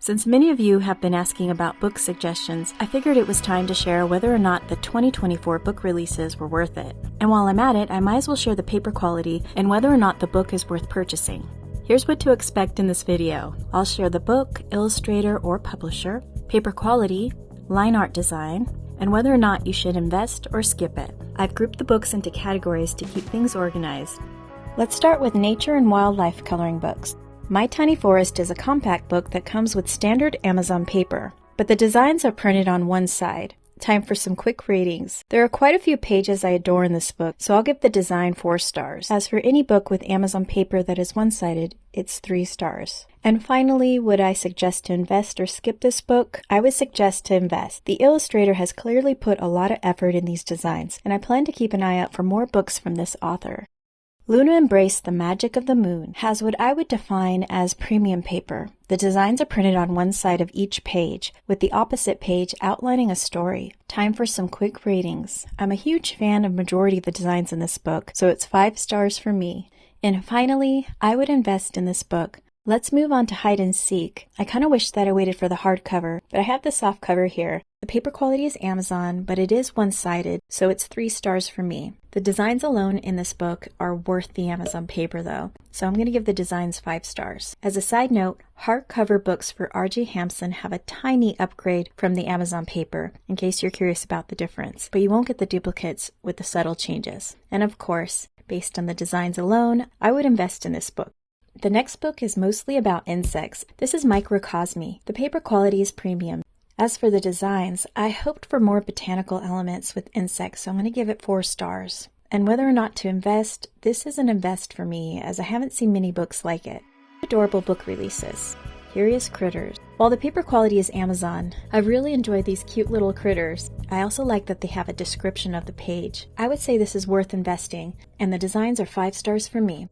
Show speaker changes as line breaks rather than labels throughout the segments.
Since many of you have been asking about book suggestions, I figured it was time to share whether or not the 2024 book releases were worth it. And while I'm at it, I might as well share the paper quality and whether or not the book is worth purchasing. Here's what to expect in this video. I'll share the book, illustrator or publisher, paper quality, line art design, and whether or not you should invest or skip it. I've grouped the books into categories to keep things organized. Let's start with nature and wildlife coloring books. My Tiny Forest is a compact book that comes with standard Amazon paper, but the designs are printed on one side. Time for some quick ratings. There are quite a few pages I adore in this book, so I'll give the design 4 stars. As for any book with Amazon paper that is one-sided, it's 3 stars. And finally, would I suggest to invest or skip this book? I would suggest to invest. The illustrator has clearly put a lot of effort in these designs, and I plan to keep an eye out for more books from this author. Luna Embrace the Magic of the Moon has what I would define as premium paper. The designs are printed on one side of each page, with the opposite page outlining a story. Time for some quick ratings. I'm a huge fan of majority of the designs in this book, so it's 5 stars for me. And finally, I would invest in this book. Let's move on to Hide and Seek. I kind of wish that I waited for the hardcover, but I have the soft cover here. The paper quality is Amazon, but it is one-sided, so it's 3 stars for me. The designs alone in this book are worth the Amazon paper though, so I'm going to give the designs 5 stars. As a side note, hardcover books for R.J. Hampson have a tiny upgrade from the Amazon paper, in case you're curious about the difference, but you won't get the duplicates with the subtle changes. And of course, based on the designs alone, I would invest in this book. The next book is mostly about insects. This is Microcosmi. The paper quality is premium. As for the designs, I hoped for more botanical elements with insects, so I'm going to give it 4 stars. And whether or not to invest, this is an invest for me, as I haven't seen many books like it. Adorable book releases. Curious Critters. While the paper quality is Amazon, I've really enjoyed these cute little critters. I also like that they have a description of the page. I would say this is worth investing, and the designs are 5 stars for me.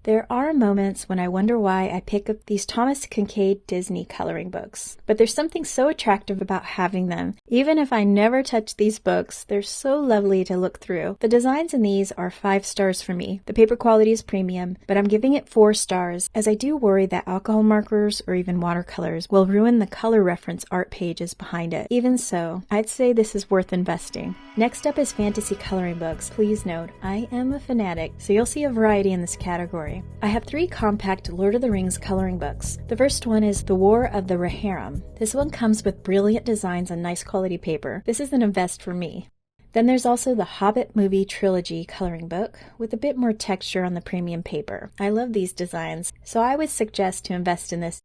There are moments when I wonder why I pick up these Thomas Kincaid Disney coloring books, but there's something so attractive about having them. Even if I never touch these books, they're so lovely to look through. The designs in these are 5 stars for me. The paper quality is premium, but I'm giving it 4 stars, as I do worry that alcohol markers or even watercolors will ruin the color reference art pages behind it. Even so, I'd say this is worth investing. Next up is fantasy coloring books. Please note, I am a fanatic, so you'll see a variety in this category. I have 3 compact Lord of the Rings coloring books. The first one is The War of the Rohirrim. This one comes with brilliant designs on nice quality paper. This is an invest for me. Then there's also the Hobbit movie trilogy coloring book with a bit more texture on the premium paper. I love these designs, so I would suggest to invest in this.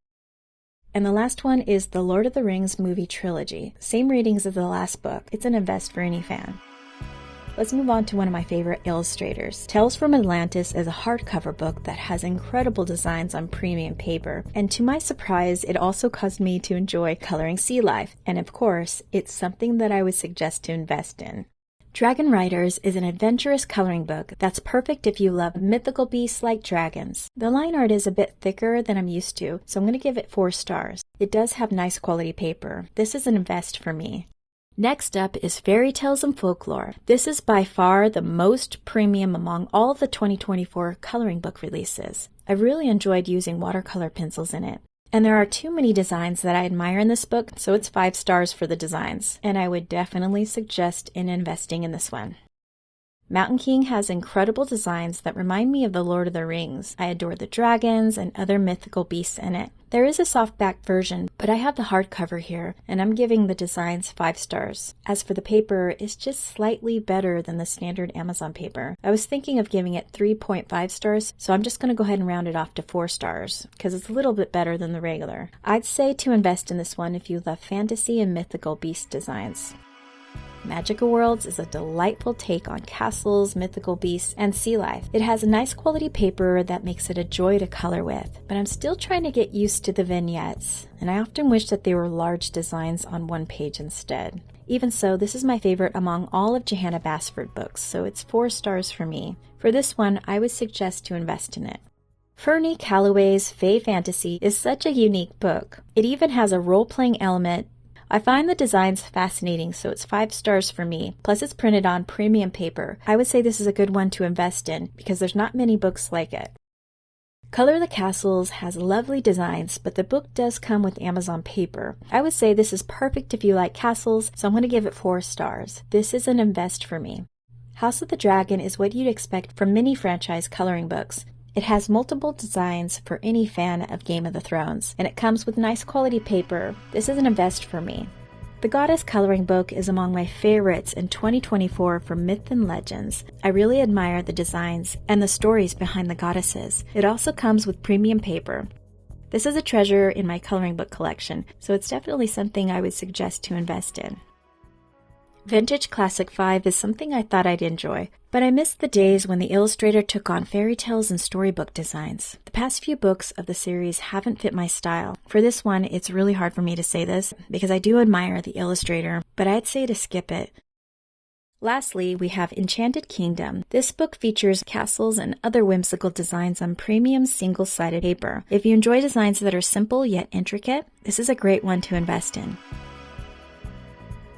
And the last one is the Lord of the Rings movie trilogy. Same ratings as the last book. It's an invest for any fan. Let's move on to one of my favorite illustrators. Tales from Atlantis is a hardcover book that has incredible designs on premium paper, and to my surprise, it also caused me to enjoy coloring sea life, and of course, it's something that I would suggest to invest in. Dragon Riders is an adventurous coloring book that's perfect if you love mythical beasts like dragons. The line art is a bit thicker than I'm used to, so I'm going to give it 4 stars. It does have nice quality paper. This is an invest for me. Next up is Fairy Tales and Folklore. This is by far the most premium among all the 2024 coloring book releases. I really enjoyed using watercolor pencils in it. And there are too many designs that I admire in this book, so it's 5 stars for the designs. And I would definitely suggest in investing in this one. Mountain King has incredible designs that remind me of the Lord of the Rings. I adore the dragons and other mythical beasts in it. There is a softback version, but I have the hardcover here, and I'm giving the designs 5 stars. As for the paper, it's just slightly better than the standard Amazon paper. I was thinking of giving it 3.5 stars, so I'm just going to go ahead and round it off to 4 stars, because it's a little bit better than the regular. I'd say to invest in this one if you love fantasy and mythical beast designs. Magical Worlds is a delightful take on castles, mythical beasts, and sea life. It has a nice quality paper that makes it a joy to color with, but I'm still trying to get used to the vignettes, and I often wish that they were large designs on one page instead. Even so, this is my favorite among all of Johanna Basford books, so it's 4 stars for me. For this one, I would suggest to invest in it. Fernie Calloway's Fae Fantasy is such a unique book. It even has a role-playing element. I find the designs fascinating, so it's 5 stars for me. Plus it's printed on premium paper. I would say this is a good one to invest in because there's not many books like it. Color the Castles has lovely designs, but the book does come with Amazon paper. I would say this is perfect if you like castles, so I'm going to give it 4 stars. This is an invest for me. House of the Dragon is what you'd expect from many franchise coloring books. It has multiple designs for any fan of Game of the Thrones, and it comes with nice quality paper. This is an invest for me. The Goddess coloring book is among my favorites in 2024 for myth and legends. I really admire the designs and the stories behind the goddesses. It also comes with premium paper. This is a treasure in my coloring book collection, so it's definitely something I would suggest to invest in. Vintage Classic 5 is something I thought I'd enjoy, but I missed the days when the illustrator took on fairy tales and storybook designs. The past few books of the series haven't fit my style. For this one, it's really hard for me to say this because I do admire the illustrator, but I'd say to skip it. Lastly, we have Enchanted Kingdom. This book features castles and other whimsical designs on premium single-sided paper. If you enjoy designs that are simple yet intricate, this is a great one to invest in.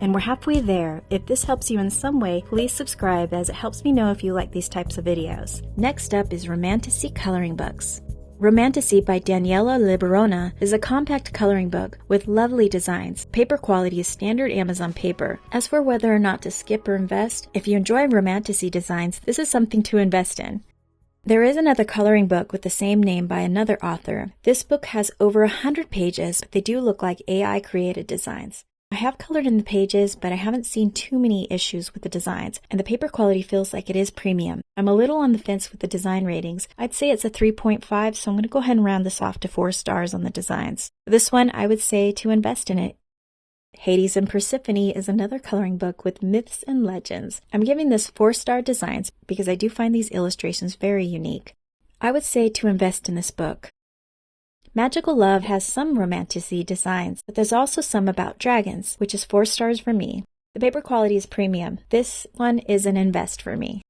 And we're halfway there. If this helps you in some way, please subscribe as it helps me know if you like these types of videos. Next up is Romantasy Coloring Books. Romantasy by Daniela Liberona is a compact coloring book with lovely designs. Paper quality is standard Amazon paper. As for whether or not to skip or invest, if you enjoy Romantasy designs, this is something to invest in. There is another coloring book with the same name by another author. This book has over 100 pages, but they do look like AI-created designs. I have colored in the pages, but I haven't seen too many issues with the designs, and the paper quality feels like it is premium. I'm a little on the fence with the design ratings. I'd say it's a 3.5, so I'm going to go ahead and round this off to 4 stars on the designs. This one, I would say to invest in it. Hades and Persephone is another coloring book with myths and legends. I'm giving this 4-star designs because I do find these illustrations very unique. I would say to invest in this book. Magical Love has some romantasy designs, but there's also some about dragons, which is 4 stars for me. The paper quality is premium. This one is an invest for me.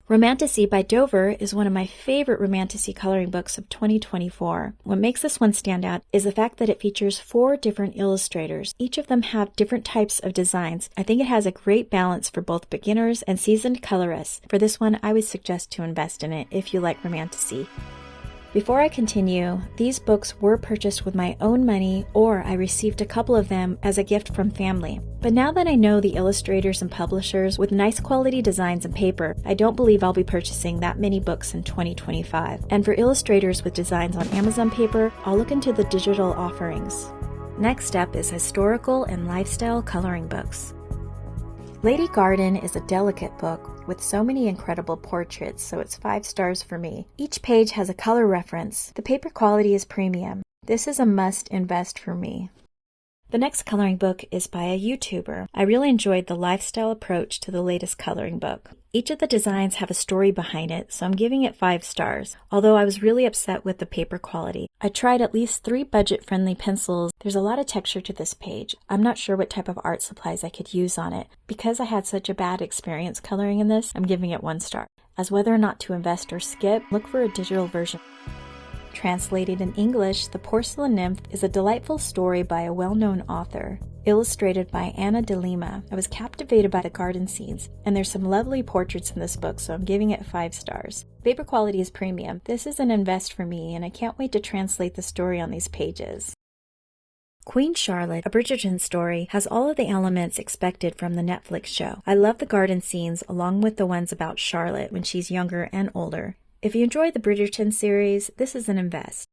Romantasy by Dover is one of my favorite romantasy coloring books of 2024. What makes this one stand out is the fact that it features 4 different illustrators. Each of them have different types of designs. I think it has a great balance for both beginners and seasoned colorists. For this one, I would suggest to invest in it if you like romantasy. Before I continue, these books were purchased with my own money, or I received a couple of them as a gift from family. But now that I know the illustrators and publishers with nice quality designs and paper, I don't believe I'll be purchasing that many books in 2025. And for illustrators with designs on Amazon paper, I'll look into the digital offerings. Next up is historical and lifestyle coloring books. Lady Garden is a delicate book with so many incredible portraits, so it's 5 stars for me. Each page has a color reference. The paper quality is premium. This is a must invest for me. The next coloring book is by a YouTuber. I really enjoyed the lifestyle approach to the latest coloring book. Each of the designs have a story behind it, so I'm giving it 5 stars, although I was really upset with the paper quality. I tried at least 3 budget-friendly pencils. There's a lot of texture to this page. I'm not sure what type of art supplies I could use on it. Because I had such a bad experience coloring in this, I'm giving it 1 star. As whether or not to invest or skip, look for a digital version. Translated in English, The Porcelain Nymph is a delightful story by a well-known author. Illustrated by Anna de Lima. I was captivated by the garden scenes, and there's some lovely portraits in this book, so I'm giving it 5 stars. Paper quality is premium. This is an invest for me, and I can't wait to translate the story on these pages. Queen Charlotte, a Bridgerton story, has all of the elements expected from the Netflix show. I love the garden scenes, along with the ones about Charlotte when she's younger and older. If you enjoy the Bridgerton series, this is an invest.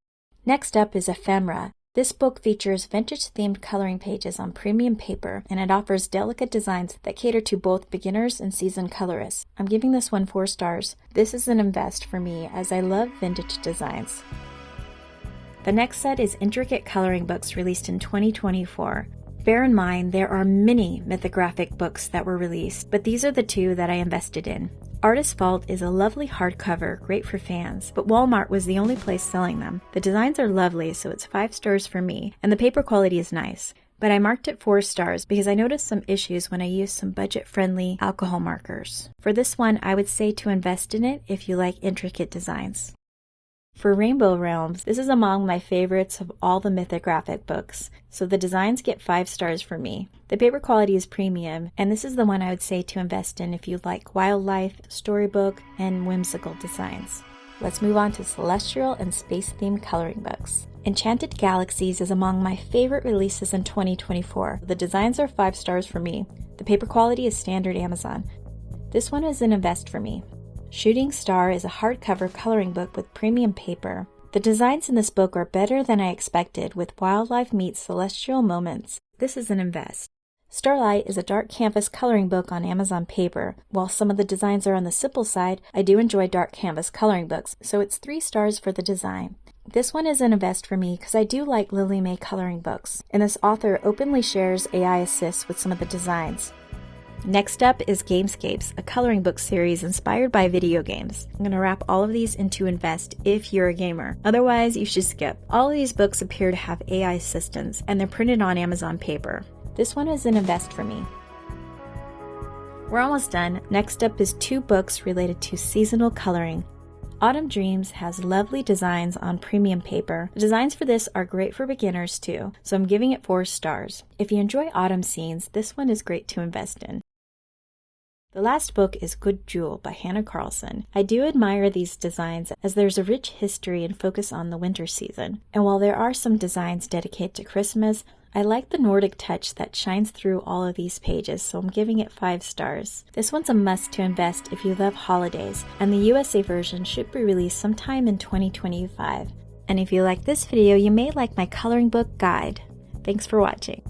Next up is Ephemera. This book features vintage-themed coloring pages on premium paper, and it offers delicate designs that cater to both beginners and seasoned colorists. I'm giving this one 4 stars. This is an invest for me, as I love vintage designs. The next set is intricate coloring books released in 2024. Bear in mind, there are many mythographic books that were released, but these are the 2 that I invested in. Artist's Fault is a lovely hardcover, great for fans, but Walmart was the only place selling them. The designs are lovely, so it's 5 stars for me, and the paper quality is nice. But I marked it 4 stars because I noticed some issues when I used some budget-friendly alcohol markers. For this one, I would say to invest in it if you like intricate designs. For Rainbow Realms, this is among my favorites of all the mythographic books, so the designs get 5 stars for me. The paper quality is premium, and this is the one I would say to invest in if you like wildlife, storybook, and whimsical designs. let's move on to celestial and space-themed coloring books. Enchanted Galaxies is among my favorite releases in 2024. The designs are 5 stars for me. The paper quality is standard Amazon. This one is an invest for me. Shooting Star is a hardcover coloring book with premium paper. The designs in this book are better than I expected, with wildlife meets celestial moments. This is an invest. Starlight is a dark canvas coloring book on Amazon paper. While some of the designs are on the simple side, I do enjoy dark canvas coloring books, so it's 3 stars for the design. This one is an invest for me because I do like Lily May coloring books, and this author openly shares AI assists with some of the designs. Next up is Gamescapes, a coloring book series inspired by video games. I'm going to wrap all of these into invest if you're a gamer. Otherwise, you should skip. All of these books appear to have AI assistants, and they're printed on Amazon paper. This one is an invest for me. We're almost done. Next up is 2 books related to seasonal coloring. Autumn Dreams has lovely designs on premium paper. The designs for this are great for beginners too, so I'm giving it 4 stars. If you enjoy autumn scenes, this one is great to invest in. The last book is Good Jewel by Hannah Carlson. I do admire these designs as there's a rich history and focus on the winter season. And while there are some designs dedicated to Christmas, I like the Nordic touch that shines through all of these pages, so I'm giving it 5 stars. This one's a must to invest if you love holidays, and the USA version should be released sometime in 2025. And if you like this video, you may like my coloring book guide. Thanks for watching.